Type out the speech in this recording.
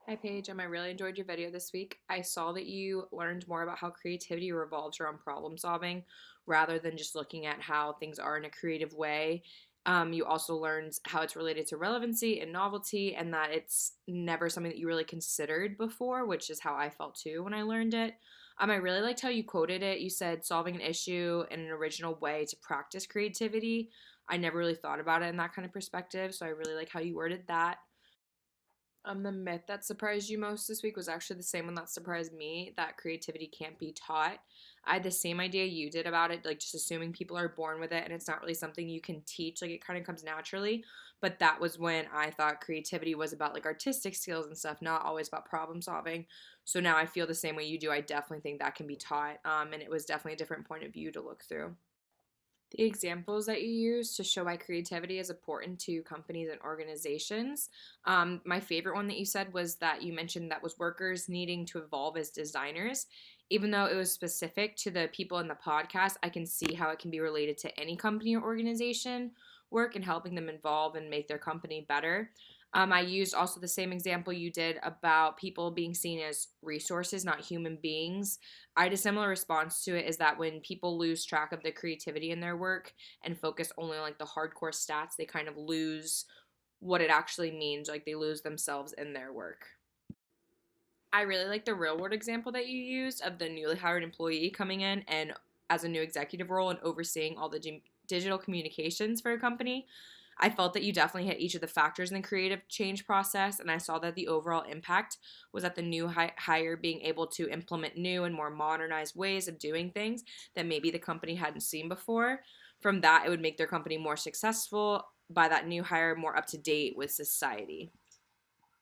Hi Paige, I really enjoyed your video this week. I saw that you learned more about how creativity revolves around problem solving rather than just looking at how things are in a creative way. You also learned how it's related to relevancy and novelty, and that it's never something that you really considered before, which is how I felt too when I learned it. I really liked how you quoted it. You said solving an issue in an original way to practice creativity. I never really thought about it in that kind of perspective, so I really like how you worded that. The myth that surprised you most this week was actually the same one that surprised me, that creativity can't be taught. I had the same idea you did about it, like just assuming people are born with it and it's not really something you can teach, like it kind of comes naturally. But that was when I thought creativity was about like artistic skills and stuff, not always about problem solving. So now I feel the same way you do. I definitely think that can be taught, and it was definitely a different point of view to look through. The examples that you use to show why creativity is important to companies and organizations. My favorite one that you said was that you mentioned that was workers needing to evolve as designers. Even though it was specific to the people in the podcast, I can see how it can be related to any company or organization work and helping them evolve and make their company better. I used also the same example you did about people being seen as resources, not human beings. I had a similar response to it, is that when people lose track of the creativity in their work and focus only on like the hardcore stats, they kind of lose what it actually means. Like they lose themselves in their work. I really like the real world example that you used of the newly hired employee coming in and as a new executive role and overseeing all the digital communications for a company. I felt that you definitely hit each of the factors in the creative change process, and I saw that the overall impact was that the new hire being able to implement new and more modernized ways of doing things that maybe the company hadn't seen before. From that, it would make their company more successful, by that new hire more up to date with society.